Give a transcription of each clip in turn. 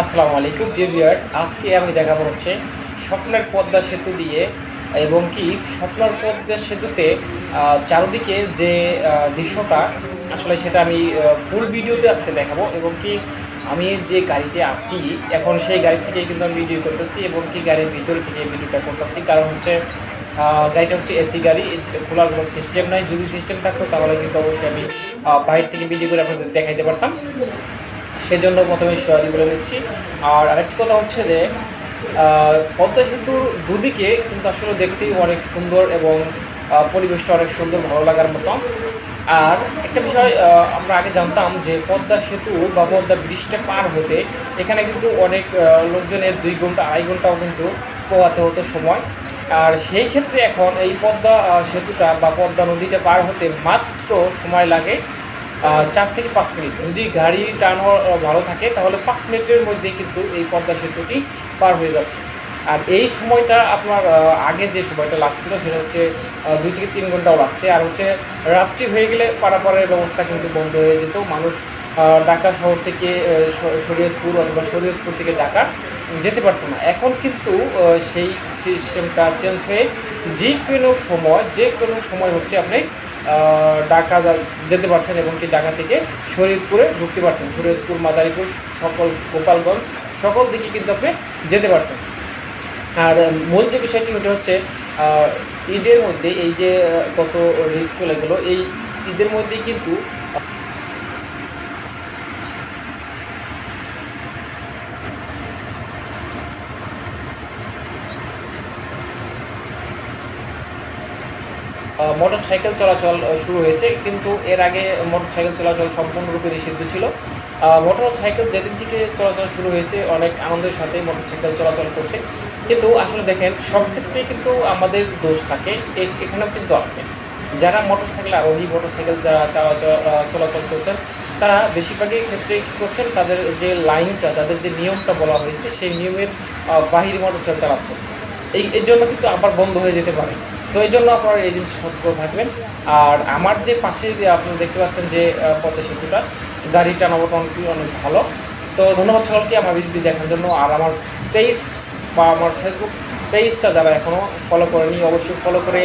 আসসালামু আলাইকুম ভিউয়ার্স, আজকে আমি দেখাবো হচ্ছে স্বপ্নের পদ্মা সেতু দিয়ে এবং কি স্বপ্নের পদ্মা সেতুতে চারদিকে যে দৃশ্যটা আসলে সেটা আমি ফুল ভিডিওতে আজকে দেখাবো। এবং কি আমি যে গাড়িতে আসি এখন সেই গাড়ি থেকে কিন্তু আমি ভিডিও করতেছি এবং কি গাড়ির ভিতরে থেকে ভিডিওটা করতেছি, কারণ হচ্ছে গাড়িটা হচ্ছে এসি গাড়ি, খোলার কোনো সিস্টেম নাই। যদি সিস্টেম থাকতো তাহলে কিন্তু অবশ্যই আমি বাইরে থেকে ভিডিও করে আপনাদের দেখাইতে পারতাম। সেজন্য প্রথমে সরি বলে নিচ্ছি। আর আরেকটি কথা হচ্ছে যে পদ্মা সেতুর দুদিকে কিন্তু আসলে দেখতেই অনেক সুন্দর এবং পরিবেশটা অনেক সুন্দর, ভালো লাগার মতো। আর একটা বিষয় আমরা আগে জানতাম যে পদ্মা সেতু বা পদ্মা ব্রিজটা পার হতে এখানে কিন্তু অনেক লোকজনের 2 ঘন্টা 2.5 ঘন্টাও কিন্তু পোহাতে হতো সময়। আর সেই ক্ষেত্রে এখন এই পদ্মা সেতুটা বা পদ্মা নদীটা পার হতে মাত্র সময় লাগে 4 থেকে 5 মিনিট। যদি গাড়ি টানো ভালো থাকে তাহলে 5 মিনিটের মধ্যেই কিন্তু এই পদ্মা সেতুটি পার হয়ে যাচ্ছে। আর এই সময়টা আপনার আগে যে সময়টা লাগছিল সেটা হচ্ছে 2 থেকে 3 ঘন্টাও লাগছে। আর হচ্ছে রাত্রি হয়ে গেলে পারাপারের ব্যবস্থা কিন্তু বন্ধ হয়ে যেত। মানুষ ঢাকা শহর থেকে শরীয়তপুর অথবা শরীয়তপুর থেকে ঢাকা যেতে পারতো না। এখন কিন্তু সেই সিস্টেমটা চেঞ্জ হয়ে যে কোনো সময় হচ্ছে আপনি ঢাকা যেতে পারছেন এবং কি ঢাকা থেকে শরীয়তপুরে ঢুকতে পারছেন। শরীয়তপুর, মাদারীপুর, সকল গোপালগঞ্জ সকল দিকে কিন্তু আপনি যেতে পারছেন। আর মূল যে বিষয়টি ওটা হচ্ছে ঈদের মধ্যে এই যে গত ঈদ চলে গেল, এই ঈদের মধ্যেই কিন্তু মোটরসাইকেল চলাচল শুরু হয়েছে, কিন্তু এর আগে মোটরসাইকেল চলাচল সম্পূর্ণরূপে নিষিদ্ধ ছিল। মোটরসাইকেল যেদিন থেকে চলাচল শুরু হয়েছে অনেক আনন্দের সাথে মোটরসাইকেল চলাচল করছে, কিন্তু আসলে দেখেন সব ক্ষেত্রেই কিন্তু আমাদের দোষ থাকে, এখানেও কিন্তু আছে। যারা মোটরসাইকেল আরোহী, মোটরসাইকেল যারা চলাচল করছেন তারা বেশিরভাগই ক্ষেত্রে কী করছেন, তাদের যে লাইনটা, তাদের যে নিয়মটা বলা হয়েছে সেই নিয়মের বাহিরে মোটরসাইকেল চালাচ্ছেন। এর জন্য কিন্তু আবার বন্ধ হয়ে যেতে পারে। তো এই জন্য আপনারা এই জিনিস সতর্ক থাকবেন। আর আমার যে পাশে যে আপনি দেখতে পাচ্ছেন যে পদ্মা সেতুটা, গাড়ি টানাবাটানটি অনেক ভালো। তো ধন্যবাদ সকলকে আমার ভিডিওটি দেখার জন্য। আর আমার পেজ বা আমার ফেসবুক পেজটা যারা এখনও ফলো করেনি অবশ্যই ফলো করে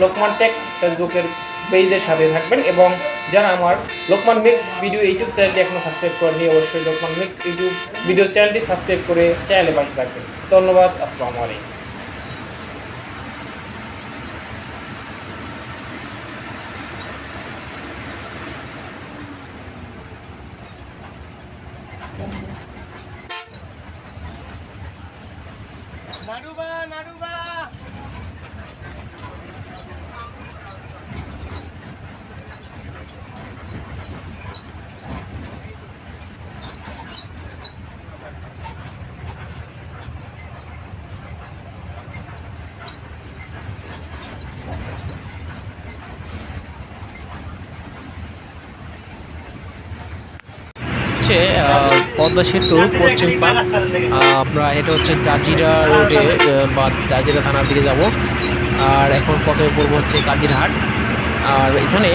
লোকমান টেক্স ফেসবুকের পেজের সাথে থাকবেন। এবং যারা আমার লোকমান মিক্স ভিডিও ইউটিউব চ্যানেলটি এখনও সাবস্ক্রাইব করেনি অবশ্যই লোকমান মিক্স ইউটিউব ভিডিও চ্যানেলটি সাবস্ক্রাইব করে চ্যানেলে পাশে থাকবেন। ধন্যবাদ। আসসালামু আলাইকুম। নাড়ুবা নাড়ুবা পদ্মা সেতুর পশ্চিম পার আমরা এটা হচ্ছে জাজিরা রোডে বা জাজিরা থানার দিকে যাব। আর এখন প্রথমে পড়বো হচ্ছে কাজিরহাট। আর এখানে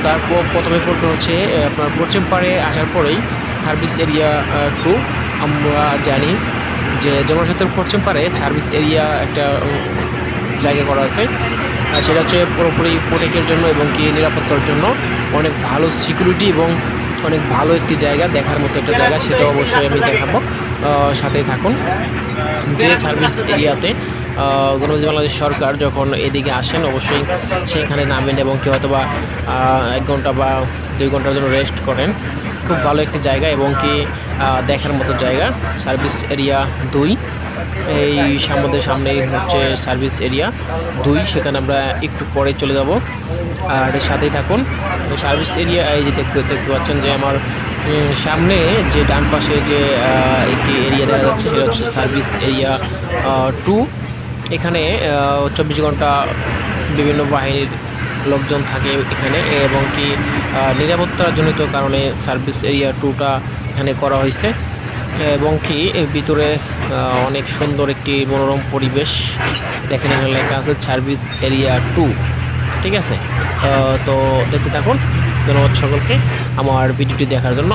তারপর প্রথমে পড়বে হচ্ছে আপনার পশ্চিম পাড়ে আসার পরেই সার্ভিস এরিয়া 2। আমরা জানি যে যমুনা সেতুর পশ্চিম পাড়ে সার্ভিস এরিয়া একটা জায়গা করা আছে, সেটা হচ্ছে পুরোপুরি প্রোটেক্টের জন্য এবং কি নিরাপত্তার জন্য অনেক ভালো সিকিউরিটি এবং অনেক ভালো একটি জায়গা, দেখার মতো একটা জায়গা, সেটা অবশ্যই আমি দেখাবো। সাথেই থাকুন। যে সার্ভিস এরিয়াতে বাংলাদেশ সরকার যখন এদিকে আসেন অবশ্যই সেইখানে নামেন এবং কি হয়তো বা 1 ঘন্টা বা 2 ঘন্টার জন্য রেস্ট করেন। খুব ভালো একটি জায়গা এবং কি দেখার মতো জায়গা। সার্ভিস এরিয়া 2 এই সামনেই হচ্ছে সার্ভিস এরিয়া 2, সেখানে আমরা একটু পরে চলে যাব। আর সাথেই থাকুন। সার্ভিস এরিয়া এই যে দেখতে পাচ্ছেন যে আমার সামনে যে ডান পাশে যে একটি এরিয়া দেখা যাচ্ছে সেটা হচ্ছে সার্ভিস এরিয়া 2। এখানে 24 ঘন্টা বিভিন্ন বাহিনীর লোকজন থাকে এখানে এবং কি নিরাপত্তাজনিত কারণে সার্ভিস এরিয়া 2টা এখানে করা হয়েছে। এবং কি ভিতরে অনেক সুন্দর একটি মনোরম পরিবেশ, দেখেন এখানে লেখা আছে সার্ভিস এরিয়া 2। ঠিক আছে, তো দেখতে থাকুন। ধন্যবাদ সকলকে আমার ভিডিওটি দেখার জন্য।